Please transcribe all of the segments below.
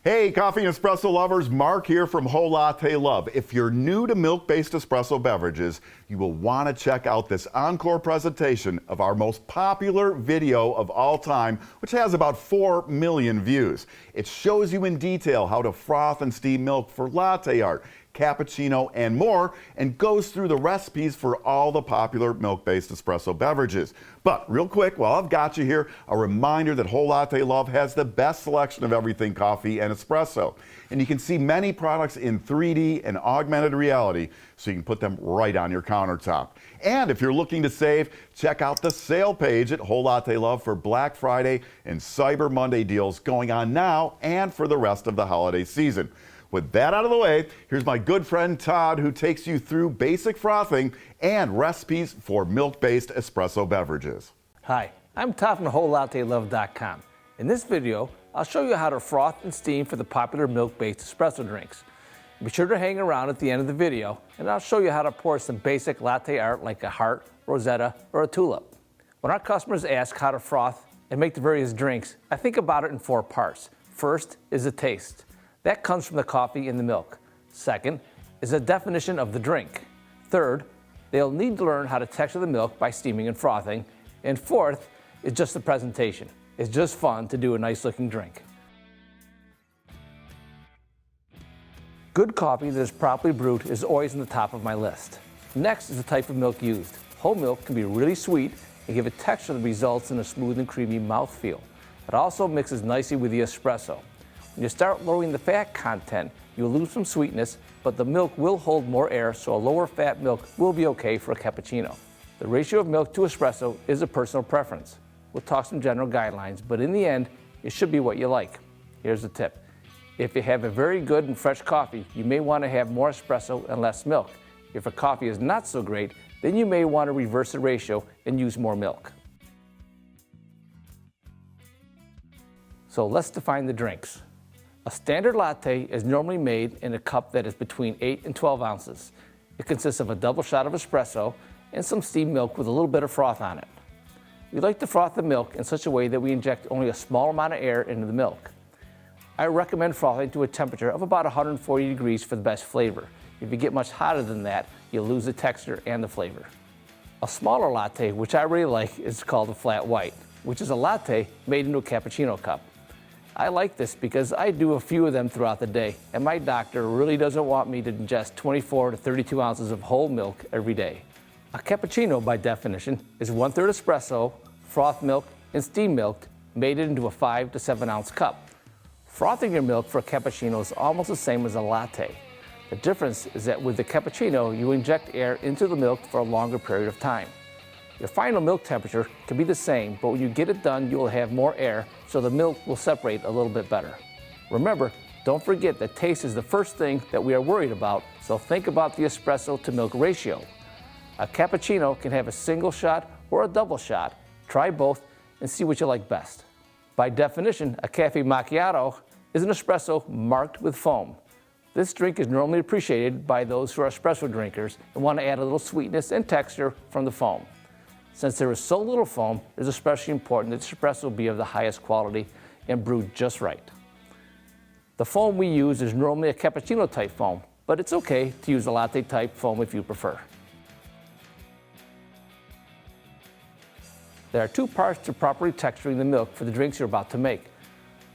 Hey, coffee and espresso lovers, Mark here from Whole Latte Love. If you're new to milk-based espresso beverages, you will want to check out this encore presentation of our most popular video of all time, which has about 4 million views. It shows you in detail how to froth and steam milk for latte art, cappuccino, and more, and goes through the recipes for all the popular milk-based espresso beverages. But real quick, while I've got you here, a reminder that Whole Latte Love has the best selection of everything coffee and espresso. And you can see many products in 3D and augmented reality, so you can put them right on your countertop. And if you're looking to save, check out the sale page at Whole Latte Love for Black Friday and Cyber Monday deals going on now and for the rest of the holiday season. With that out of the way, here's my good friend Todd, who takes you through basic frothing and recipes for milk-based espresso beverages. Hi, I'm Todd from WholeLatteLove.com. In this video, I'll show you how to froth and steam for the popular milk-based espresso drinks. Be sure to hang around at the end of the video, and I'll show you how to pour some basic latte art like a heart, rosetta, or a tulip. When our customers ask how to froth and make the various drinks, I think about it in 4 parts. First is the taste. That comes from the coffee and the milk. Second is a definition of the drink. Third, they'll need to learn how to texture the milk by steaming and frothing. And fourth is just the presentation. It's just fun to do a nice looking drink. Good coffee that is properly brewed is always on the top of my list. Next is the type of milk used. Whole milk can be really sweet and give a texture that results in a smooth and creamy mouthfeel. It also mixes nicely with the espresso. When you start lowering the fat content, you'll lose some sweetness, but the milk will hold more air, so a lower fat milk will be okay for a cappuccino. The ratio of milk to espresso is a personal preference. We'll talk some general guidelines, but in the end, it should be what you like. Here's the tip. If you have a very good and fresh coffee, you may want to have more espresso and less milk. If a coffee is not so great, then you may want to reverse the ratio and use more milk. So let's define the drinks. A standard latte is normally made in a cup that is between 8 and 12 ounces. It consists of a double shot of espresso and some steamed milk with a little bit of froth on it. We like to froth the milk in such a way that we inject only a small amount of air into the milk. I recommend frothing to a temperature of about 140 degrees for the best flavor. If you get much hotter than that, you'll lose the texture and the flavor. A smaller latte, which I really like, is called a flat white, which is a latte made into a cappuccino cup. I like this because I do a few of them throughout the day, and my doctor really doesn't want me to ingest 24 to 32 ounces of whole milk every day. A cappuccino, by definition, is 1/3 espresso, froth milk, and steam milk made into a 5 to 7 ounce cup. Frothing your milk for a cappuccino is almost the same as a latte. The difference is that with the cappuccino, you inject air into the milk for a longer period of time. Your final milk temperature can be the same, but when you get it done, you will have more air, so the milk will separate a little bit better. Remember, don't forget that taste is the first thing that we are worried about, so think about the espresso to milk ratio. A cappuccino can have a single shot or a double shot. Try both and see what you like best. By definition, a cafe macchiato is an espresso marked with foam. This drink is normally appreciated by those who are espresso drinkers and want to add a little sweetness and texture from the foam. Since there is so little foam, it's especially important that the espresso be of the highest quality and brewed just right. The foam we use is normally a cappuccino type foam, but it's okay to use a latte type foam if you prefer. There are 2 parts to properly texturing the milk for the drinks you're about to make.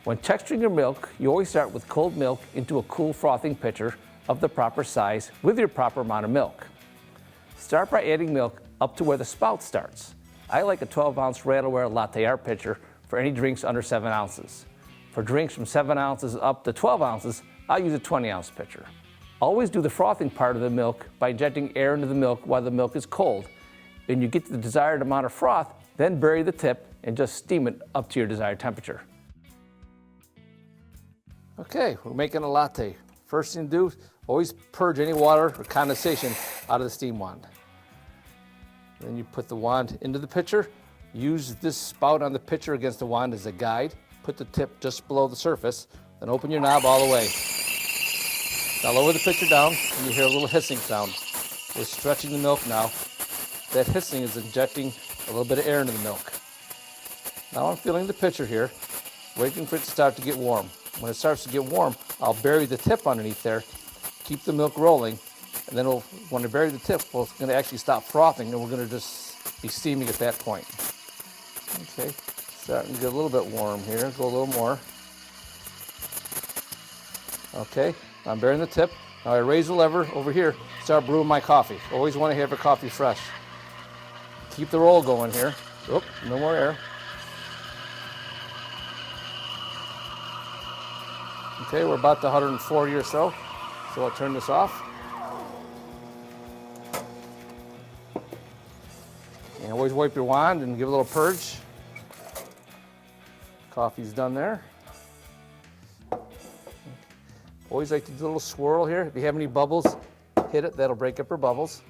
When texturing your milk, you always start with cold milk into a cool frothing pitcher of the proper size with your proper amount of milk. Start by adding milk up to where the spout starts. I like a 12-ounce Rattleware latte art pitcher for any drinks under 7 ounces. For drinks from 7 ounces up to 12 ounces, I'll use a 20-ounce pitcher. Always do the frothing part of the milk by injecting air into the milk while the milk is cold. When you get to the desired amount of froth, then bury the tip and just steam it up to your desired temperature. Okay, we're making a latte. First thing to do, always purge any water or condensation out of the steam wand. Then you put the wand into the pitcher. Use this spout on the pitcher against the wand as a guide. Put the tip just below the surface, then open your knob all the way. Now lower the pitcher down and you hear a little hissing sound. We're stretching the milk now. That hissing is injecting a little bit of air into the milk. Now I'm filling the pitcher here, waiting for it to start to get warm. When it starts to get warm, I'll bury the tip underneath there, keep the milk rolling, and then when I bury the tip, well, it's going to actually stop frothing, and we're going to just be steaming at that point. Okay, starting to get a little bit warm here. Go a little more. Okay, I'm burying the tip. Now I raise the lever over here, start brewing my coffee. Always want to have your coffee fresh. Keep the roll going here. Oop, no more air. Okay, we're about to 140 or so, so I'll turn this off. And always wipe your wand and give a little purge. Coffee's done there. Always like to do a little swirl here. If you have any bubbles, hit it, that'll break up your bubbles.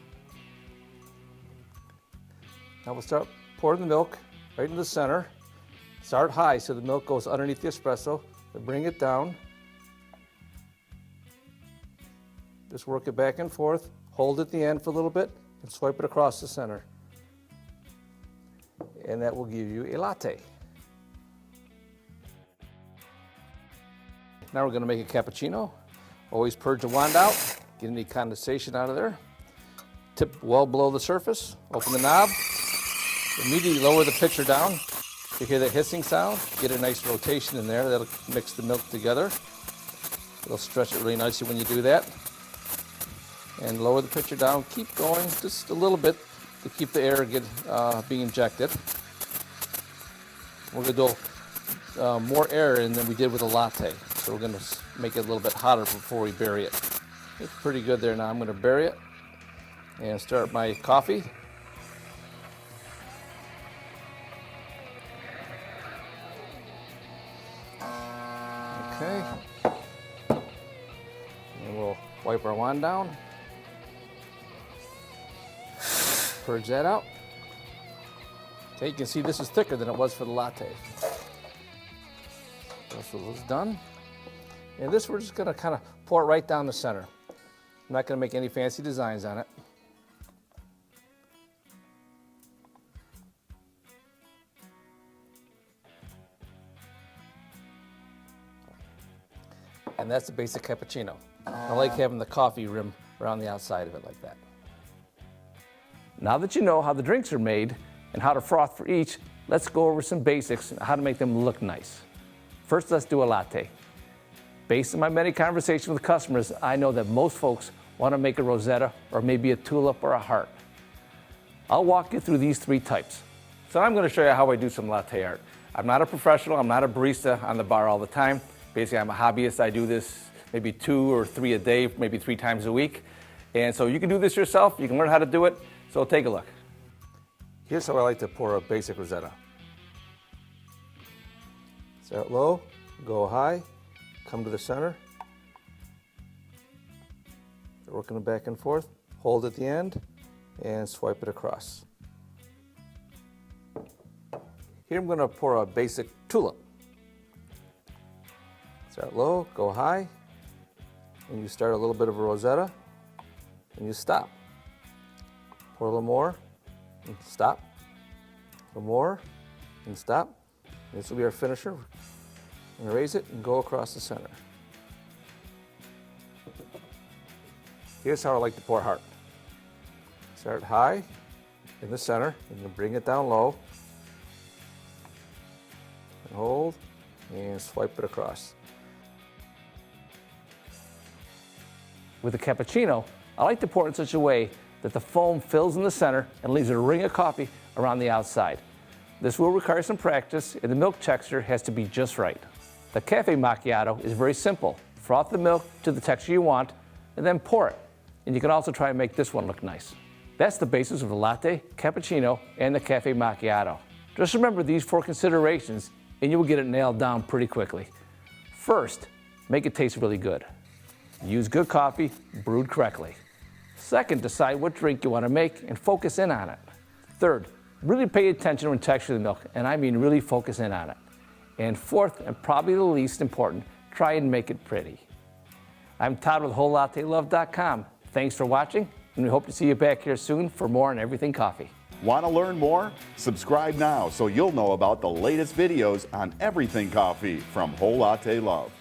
Now we'll start pouring the milk right in the center. Start high so the milk goes underneath the espresso. Then bring it down. Just work it back and forth. Hold at the end for a little bit and swipe it across the center. And that will give you a latte. Now we're going to make a cappuccino. Always purge the wand out, get any condensation out of there. Tip well below the surface, open the knob, immediately lower the pitcher down. You hear that hissing sound, get a nice rotation in there. That'll mix the milk together. It'll stretch it really nicely when you do that. And lower the pitcher down, keep going just a little bit to keep the air being injected. We're going to do more air in than we did with a latte. So we're going to make it a little bit hotter before we bury it. It's pretty good there now. I'm going to bury it and start my coffee. Okay. And we'll wipe our wand down. Purge that out. Okay, you can see this is thicker than it was for the latte. This was done. And this we're just going to kind of pour it right down the center. I'm not going to make any fancy designs on it. And that's the basic cappuccino. I like having the coffee rim around the outside of it like that. Now that you know how the drinks are made and how to froth for each, let's go over some basics and how to make them look nice. First, let's do a latte. Based on my many conversations with customers, I know that most folks want to make a rosetta or maybe a tulip or a heart. I'll walk you through these three types. So I'm going to show you how I do some latte art. I'm not a professional, I'm not a barista on the bar all the time. Basically, I'm a hobbyist. I do this maybe 2 or 3 a day, maybe 3 times a week. And so you can do this yourself, you can learn how to do it, so take a look. Here's how I like to pour a basic rosetta. Start low, go high, come to the center. Start working it back and forth, hold at the end, and swipe it across. Here I'm going to pour a basic tulip. Start low, go high, and you start a little bit of a rosetta, and you stop. Pour a little more, and stop. A little more, and stop. This will be our finisher. And raise it and go across the center. Here's how I like to pour heart. Start high in the center, and then bring it down low. And hold, and swipe it across. With the cappuccino, I like to pour it in such a way that the foam fills in the center and leaves a ring of coffee around the outside. This will require some practice, and the milk texture has to be just right. The cafe macchiato is very simple. Froth the milk to the texture you want, and then pour it. And you can also try and make this one look nice. That's the basis of the latte, cappuccino, and the cafe macchiato. Just remember these 4 considerations, and you will get it nailed down pretty quickly. First, make it taste really good. Use good coffee, brewed correctly. Second, decide what drink you want to make and focus in on it. Third, really pay attention to the texture of the milk, and I mean really focus in on it. And fourth, and probably the least important, try and make it pretty. I'm Todd with WholeLatteLove.com. Thanks for watching, and we hope to see you back here soon for more on everything coffee. Want to learn more? Subscribe now so you'll know about the latest videos on everything coffee from Whole Latte Love.